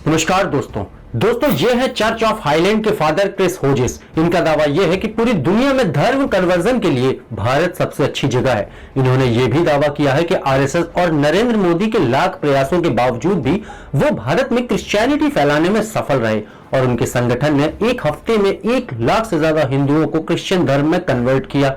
नमस्कार दोस्तों ये है चर्च ऑफ हाईलैंड के फादर क्रिस होजेस। इनका दावा यह है कि पूरी दुनिया में धर्म कन्वर्जन के लिए भारत सबसे अच्छी जगह है। इन्होंने यह भी दावा किया है कि आरएसएस और नरेंद्र मोदी के लाख प्रयासों के बावजूद भी वो भारत में क्रिश्चियनिटी फैलाने में सफल रहे और उनके संगठन ने एक हफ्ते में 1 लाख से ज्यादा हिंदुओं को क्रिश्चियन धर्म में कन्वर्ट किया।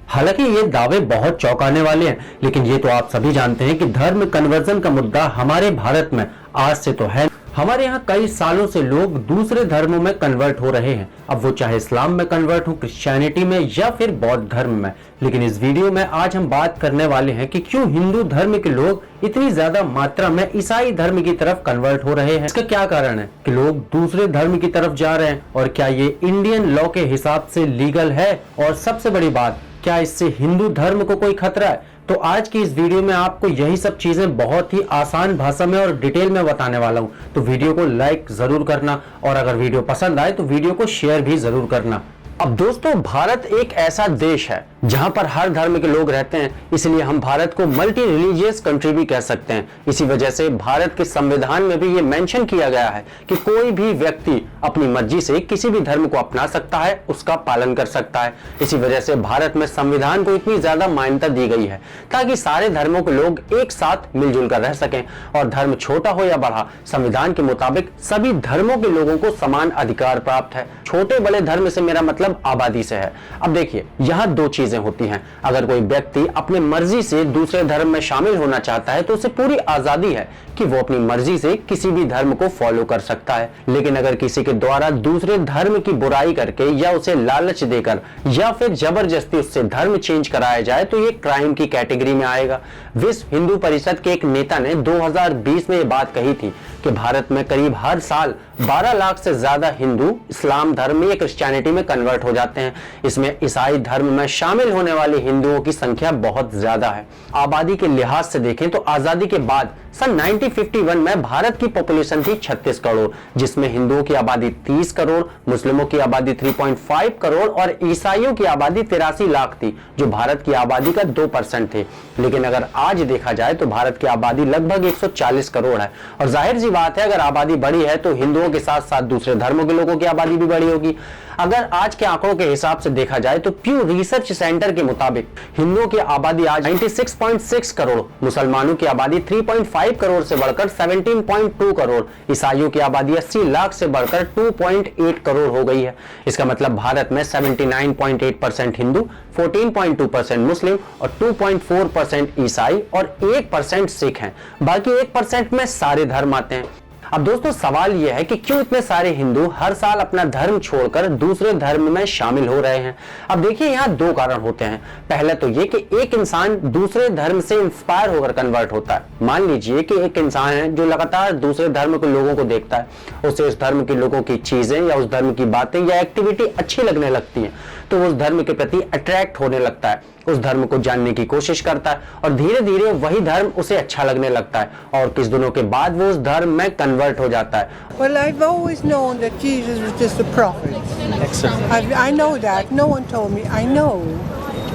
हालांकि ये दावे बहुत चौंकाने वाले हैं, लेकिन ये तो आप सभी जानते हैं कि धर्म कन्वर्जन का मुद्दा हमारे भारत में आज से तो है। हमारे यहाँ कई सालों से लोग दूसरे धर्मों में कन्वर्ट हो रहे हैं, अब वो चाहे इस्लाम में कन्वर्ट हो, क्रिश्चियनिटी में या फिर बौद्ध धर्म में। लेकिन इस वीडियो में आज हम बात करने वाले हैं कि क्यों हिंदू धर्म के लोग इतनी ज्यादा मात्रा में ईसाई धर्म की तरफ कन्वर्ट हो रहे हैं। इसका क्या कारण है कि लोग दूसरे धर्म की तरफ जा रहे हैं और क्या ये इंडियन लॉ के हिसाब से लीगल है, और सबसे बड़ी बात, क्या इससे हिंदू धर्म को कोई खतरा है। तो आज की इस वीडियो में आपको यही सब चीजें बहुत ही आसान भाषा में और डिटेल में बताने वाला हूं। तो वीडियो को लाइक जरूर करना और अगर वीडियो पसंद आए तो वीडियो को शेयर भी जरूर करना। अब दोस्तों, भारत एक ऐसा देश है जहां पर हर धर्म के लोग रहते हैं, इसलिए हम भारत को मल्टी रिलीजियस कंट्री भी कह सकते हैं। इसी वजह से भारत के संविधान में भी ये मेंशन किया गया है कि कोई भी व्यक्ति अपनी मर्जी से किसी भी धर्म को अपना सकता है, उसका पालन कर सकता है। इसी वजह से भारत में संविधान को इतनी ज्यादा मान्यता दी गई है ताकि सारे धर्मों के लोग एक साथ मिलजुल कर रह सकें, और धर्म छोटा हो या बड़ा, संविधान के मुताबिक सभी धर्मों के लोगों को समान अधिकार प्राप्त है। छोटे बड़े धर्म से मेरा मतलब आबादी से है। अब देखिए, यहाँ 2 चीजें होती हैं। अगर कोई व्यक्ति अपने मर्जी से दूसरे धर्म में शामिल होना चाहता है तो उसे पूरी आजादी है कि वो अपनी मर्जी से किसी भी धर्म को फॉलो कर सकता है। लेकिन अगर किसी के द्वारा दूसरे धर्म की बुराई करके या उसे लालच देकर या फिर जबरदस्ती उससे धर्म चेंज कराया जाए तो ये क्राइम की कैटेगरी में आएगा। विश्व हिंदू परिषद के एक नेता ने 2020 में ये बात कही थी कि भारत में करीब हर साल 12 लाख से ज्यादा हिंदू इस्लाम धर्म में या क्रिश्चियनिटी में कन्वर्ट हो जाते हैं। इसमें ईसाई धर्म में शामिल होने वाले हिंदुओं की संख्या बहुत ज्यादा है। आबादी के लिहाज से देखें तो आजादी के बाद सन 1951 में भारत की पॉपुलेशन थी 36 करोड़, जिसमें हिंदुओं की आबादी 30 करोड़, मुस्लिमों की आबादी 3.5 करोड़ और ईसाइयों की आबादी 83 लाख थी, जो भारत की आबादी का 2% थे। लेकिन अगर आज देखा जाए तो भारत की आबादी लगभग 140 करोड़ है, और जाहिर सी बात है अगर आबादी बड़ी है तो हिंदुओं के साथ साथ दूसरे धर्मों के लोगों की आबादी भी बड़ी होगी। अगर आज के आंकड़ों के हिसाब से देखा जाए तो प्यू रिसर्च सेंटर के मुताबिक हिंदुओं की आबादी आज 96.6 करोड़, मुसलमानों की आबादी 3.5 करोड़ से बढ़कर 17.2 करोड़, ईसाइयों की आबादी 80 लाख से बढ़कर 2.8 करोड़ हो गई है। इसका मतलब भारत में 79.8% हिंदू, 14.2% मुस्लिम और 2.4% ईसाई और 1% सिख हैं। बाकी 1% में सारे धर्म आते हैं। अब दोस्तों, सवाल यह है कि क्यों इतने सारे हिंदू हर साल अपना धर्म छोड़कर दूसरे धर्म में शामिल हो रहे हैं। अब देखिए, यहाँ 2 कारण होते हैं। पहले तो ये कि एक इंसान दूसरे धर्म से इंस्पायर होकर कन्वर्ट होता है। मान लीजिए कि एक इंसान है जो लगातार दूसरे धर्म के लोगों को देखता है, उसे उस धर्म के लोगों की चीजें या उस धर्म की बातें या एक्टिविटी अच्छी लगने लगती है, तो वो उस धर्म के प्रति अट्रैक्ट होने लगता है, उस धर्म को जानने की कोशिश करता है और धीरे धीरे वही धर्म उसे अच्छा लगने लगता है, और कुछ दिनों के बाद वो उस धर्म में कन्वर्ट हो जाता है। Well, I've always known that Jesus was just a prophet. Excellent. I know that. No one told me. I know.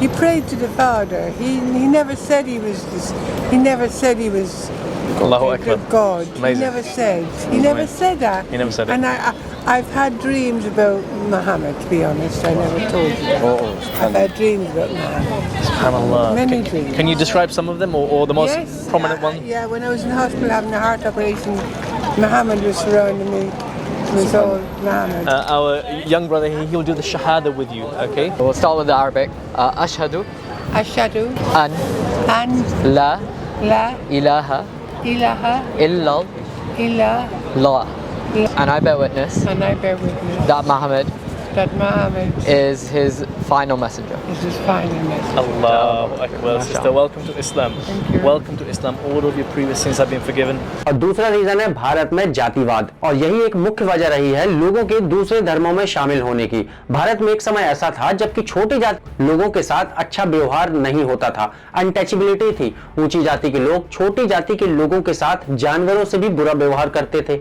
He prayed to the Father. He never said he was this. He never said he was Allahu Akbar. God. Amazing. He never said. He never said that. He never said it. And I've had dreams about Muhammad, to be honest. I never told you. Oh, I've had dreams about Muhammad. SubhanAllah. Many dreams. Can you describe some of them, or the most Yes, prominent one? Yeah, when I was in the hospital having a heart operation, Muhammad was surrounding me. It was all Muhammad. Our young brother, he'll do the shahada with you, okay? We'll start with the Arabic. Ashhadu Ashhadu an an la la ilaha ilaha illallah, illallah, and I bear witness and I bear witness that Muhammad that Muhammad is his final messenger. is his final message. Allahu Akbar. Sister, welcome to Islam. Thank you. Welcome to Islam. All of your previous sins have been forgiven. और दूसरा reason है भारत में जातिवाद, और यही एक मुख्य वजह रही है लोगों के दूसरे धर्मों में शामिल होने की। भारत में एक समय ऐसा था जबकि छोटी जाति लोगों के साथ अच्छा व्यवहार नहीं होता था, अनटचेबिलिटी थी। ऊंची जाति के लोग छोटी जाति के लोगों के साथ जानवरों से भी बुरा व्यवहार करते थे।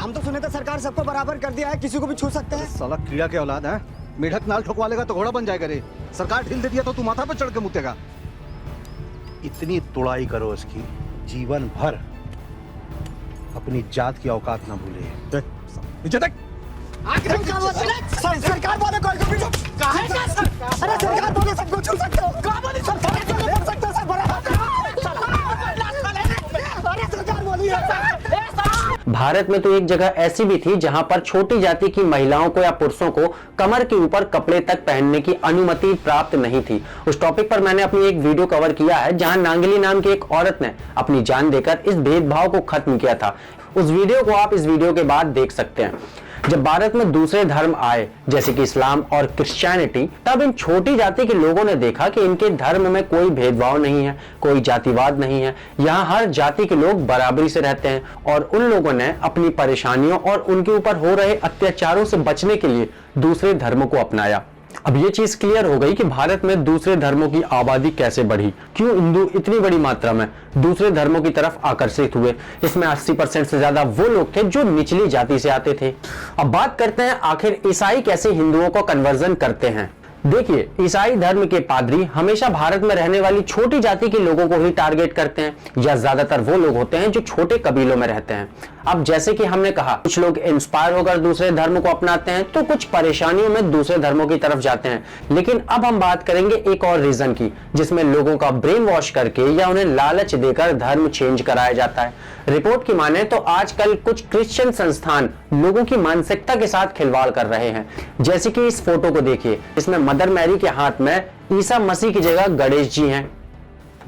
हम तो सुने थे सरकार सबको बराबर कर दिया है, किसी को भी छू सकते हैं। साला कीड़ा के औलाद है, मेढक नाल ठोकवा लेगा तो घोड़ा बन जाएगा रे। सरकार ढील दे दिया तो तू माथा पे चढ़ के मुतेगा। इतनी तुड़ाई करो इसकी जीवन भर, अपनी जात की औकात ना भूले। नीचे तक सरकार बोले कोई को भी अरे सरकार बोले सबको छू सकते हो। अरे सरकार बोली भारत में तो एक जगह ऐसी भी थी जहां पर छोटी जाति की महिलाओं को या पुरुषों को कमर के ऊपर कपड़े तक पहनने की अनुमति प्राप्त नहीं थी। उस टॉपिक पर मैंने अपनी एक वीडियो कवर किया है जहां नांगली नाम की एक औरत ने अपनी जान देकर इस भेदभाव को खत्म किया था। उस वीडियो को आप इस वीडियो के बाद देख सकते हैं। जब भारत में दूसरे धर्म आए जैसे कि इस्लाम और क्रिश्चियनिटी, तब इन छोटी जाति के लोगों ने देखा कि इनके धर्म में कोई भेदभाव नहीं है, कोई जातिवाद नहीं है। यहाँ हर जाति के लोग बराबरी से रहते हैं और उन लोगों ने अपनी परेशानियों और उनके ऊपर हो रहे अत्याचारों से बचने के लिए दूसरे धर्मों को अपनाया। अब ये चीज क्लियर हो गई कि भारत में दूसरे धर्मों की आबादी कैसे बढ़ी, क्यों हिंदू इतनी बड़ी मात्रा में दूसरे धर्मों की तरफ आकर्षित हुए। इसमें 80% से ज्यादा वो लोग थे जो निचली जाति से आते थे। अब बात करते हैं आखिर ईसाई कैसे हिंदुओं को कन्वर्जन करते हैं। देखिए, ईसाई धर्म के पादरी हमेशा भारत में रहने वाली छोटी जाति के लोगों को ही टारगेट करते हैं, या ज्यादातर वो लोग होते हैं जो छोटे कबीलों में रहते हैं। अब जैसे कि हमने कहा, कुछ लोग इंस्पायर होकर दूसरे धर्म को अपनाते हैं तो कुछ परेशानियों में दूसरे धर्मों की तरफ जाते हैं। लेकिन अब हम बात करेंगे एक और रीजन की, जिसमें लोगों का ब्रेन वॉश करके या उन्हें लालच देकर धर्म चेंज कराया जाता है। रिपोर्ट की माने तो आजकल कुछ क्रिश्चियन संस्थान लोगों की मानसिकता के साथ खिलवाड़ कर रहे हैं। जैसे कि इस फोटो को देखिए, इसमें मदर मैरी के हाथ में ईसा मसीह की जगह गणेश जी हैं,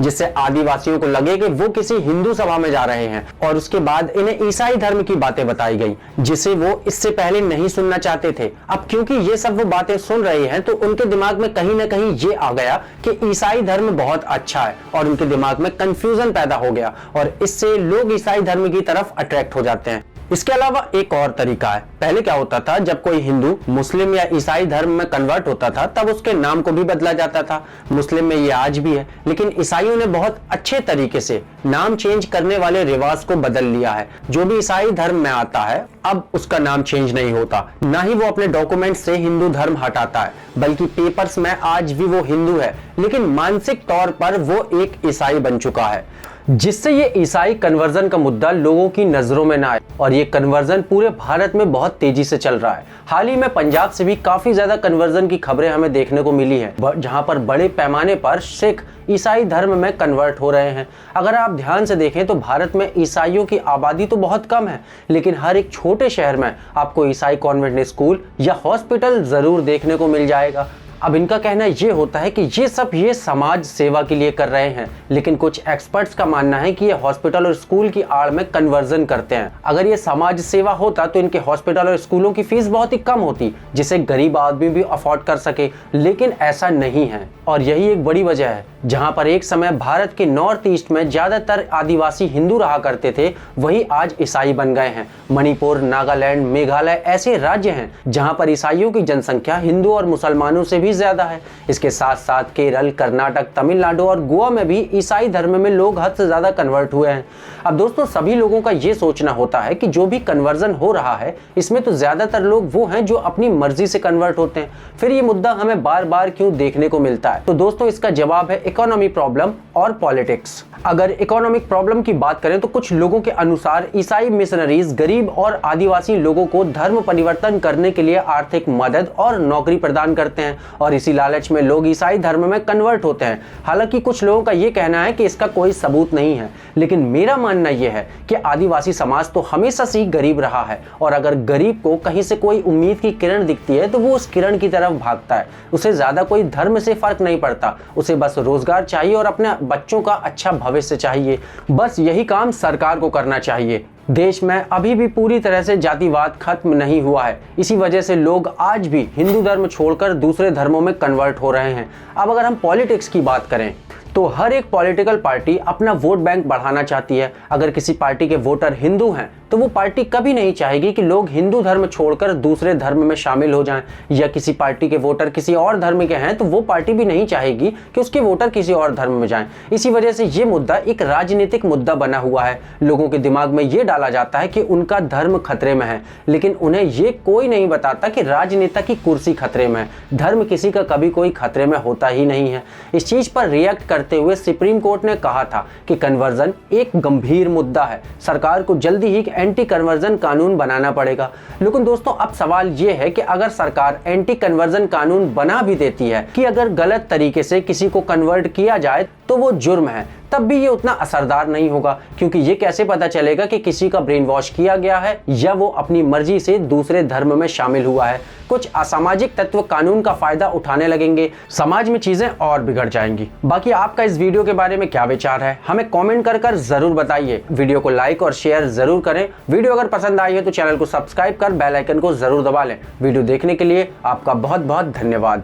जिससे आदिवासियों को लगे कि वो किसी हिंदू सभा में जा रहे हैं। और उसके बाद इन्हें ईसाई धर्म की बातें बताई गई जिसे वो इससे पहले नहीं सुनना चाहते थे। अब क्योंकि ये सब वो बातें सुन रहे हैं तो उनके दिमाग में कहीं ना कहीं ये आ गया कि ईसाई धर्म बहुत अच्छा है, और उनके दिमाग में कंफ्यूजन पैदा हो गया और इससे लोग ईसाई धर्म की तरफ अट्रैक्ट हो जाते हैं। इसके अलावा एक और तरीका है। पहले क्या होता था, जब कोई हिंदू मुस्लिम या ईसाई धर्म में कन्वर्ट होता था तब उसके नाम को भी बदला जाता था। मुस्लिम में ये आज भी है, लेकिन ईसाइयों ने बहुत अच्छे तरीके से नाम चेंज करने वाले रिवाज को बदल लिया है। जो भी ईसाई धर्म में आता है अब उसका नाम चेंज नहीं होता, ना ही वो अपने डॉक्यूमेंट से हिंदू धर्म हटाता है, बल्कि पेपर्स में आज भी वो हिंदू है, लेकिन मानसिक तौर पर वो एक ईसाई बन चुका है। जिससे ये ईसाई कन्वर्जन का मुद्दा लोगों की नजरों में ना आए, और ये कन्वर्जन पूरे भारत में बहुत तेजी से चल रहा है। हाल ही में पंजाब से भी काफी ज्यादा कन्वर्जन की खबरें हमें देखने को मिली है, जहां पर बड़े पैमाने पर सिख ईसाई धर्म में कन्वर्ट हो रहे हैं। अगर आप ध्यान से देखें तो भारत में ईसाइयों की आबादी तो बहुत कम है, लेकिन हर एक छोटे शहर में आपको ईसाई कॉन्वेंट स्कूल या हॉस्पिटल जरूर देखने को मिल जाएगा। अब इनका कहना ये होता है कि ये समाज सेवा के लिए कर रहे हैं, लेकिन कुछ एक्सपर्ट्स का मानना है कि ये हॉस्पिटल और स्कूल की आड़ में कन्वर्जन करते हैं। अगर ये समाज सेवा होता तो इनके हॉस्पिटल और स्कूलों की फीस बहुत ही कम होती, जिसे गरीब आदमी भी अफोर्ड कर सके, लेकिन ऐसा नहीं है। और यही एक बड़ी वजह है, जहां पर एक समय भारत के नॉर्थ ईस्ट में ज्यादातर आदिवासी हिंदू रहा करते थे, वही आज ईसाई बन गए हैं। मणिपुर, नागालैंड, मेघालय ऐसे राज्य हैं जहां पर ईसाइयों की जनसंख्या हिंदू और मुसलमानों से भी ज्यादा है। इसके साथ साथ केरल, कर्नाटक, तमिलनाडु और गोवा में भी ईसाई धर्म में लोग हद से ज्यादा कन्वर्ट हुए हैं। अब दोस्तों, सभी लोगों का ये सोचना होता है कि जो भी कन्वर्जन हो रहा है इसमें तो ज्यादातर लोग वो हैं जो अपनी मर्जी से कन्वर्ट होते हैं। फिर ये मुद्दा हमें बार बार क्यों देखने को मिलता है? तो दोस्तों, इसका जवाब है इकोनॉमी प्रॉब्लम और पॉलिटिक्स। अगर इकोनॉमिक प्रॉब्लम की बात करें तो कुछ लोगों के अनुसार ईसाई मिशनरीज गरीब और आदिवासी लोगों को धर्म परिवर्तन करने के लिए आर्थिक मदद और नौकरी प्रदान करते हैं, और इसी लालच में लोग ईसाई धर्म में कन्वर्ट होते हैं। हालांकि कुछ लोगों का यह कहना है कि इसका कोई सबूत नहीं है, लेकिन मेरा मानना यह है कि आदिवासी समाज तो हमेशा से ही गरीब रहा है, और अगर गरीब को कहीं से कोई उम्मीद की किरण दिखती है तो वो उस किरण की तरफ भागता है। उसे ज्यादा कोई धर्म से फर्क नहीं पड़ता, उसे बस रोजगार चाहिए और अपने बच्चों का अच्छा भविष्य चाहिए। बस यही काम सरकार को करना चाहिए। देश में अभी भी पूरी तरह से जातिवाद खत्म नहीं हुआ है, इसी वजह से लोग आज भी हिंदू धर्म छोड़कर दूसरे धर्मों में कन्वर्ट हो रहे हैं। अब अगर हम पॉलिटिक्स की बात करें तो हर एक पॉलिटिकल पार्टी अपना वोट बैंक बढ़ाना चाहती है। अगर किसी पार्टी के वोटर हिंदू हैं तो वो पार्टी कभी नहीं चाहेगी कि लोग हिंदू धर्म छोड़कर दूसरे धर्म में शामिल हो जाएं, या किसी पार्टी के वोटर किसी और धर्म के हैं तो वो पार्टी भी नहीं चाहेगी कि उसके वोटर किसी और धर्म में जाएं। इसी वजह से ये मुद्दा एक राजनीतिक मुद्दा बना हुआ है। लोगों के दिमाग में ये डाला जाता है कि उनका धर्म खतरे में है, लेकिन उन्हें ये कोई नहीं बताता कि राजनेता की कुर्सी खतरे में है। धर्म किसी का कभी कोई खतरे में होता ही नहीं है। इस चीज पर रिएक्ट करते हुए सुप्रीम कोर्ट ने कहा था कि कन्वर्जन एक गंभीर मुद्दा है, सरकार को जल्दी ही एंटी कन्वर्जन कानून बनाना पड़ेगा। लेकिन दोस्तों अब सवाल ये है कि अगर सरकार एंटी कन्वर्जन कानून बना भी देती है कि अगर गलत तरीके से किसी को कन्वर्ट किया जाए तो वो जुर्म है, तब भी ये उतना असरदार नहीं होगा, क्योंकि ये कैसे पता चलेगा कि किसी का ब्रेन वॉश किया गया है या वो अपनी मर्जी से दूसरे धर्म में शामिल हुआ है। कुछ असामाजिक तत्व कानून का फायदा उठाने लगेंगे, समाज में चीजें और बिगड़ जाएंगी। बाकी आपका इस वीडियो के बारे में क्या विचार है, हमें कमेंट कर जरूर बताइए। वीडियो को लाइक और शेयर जरूर करें। वीडियो अगर पसंद आई है तो चैनल को सब्सक्राइब कर बेल आइकन को जरूर दबा लें। वीडियो देखने के लिए आपका बहुत बहुत धन्यवाद।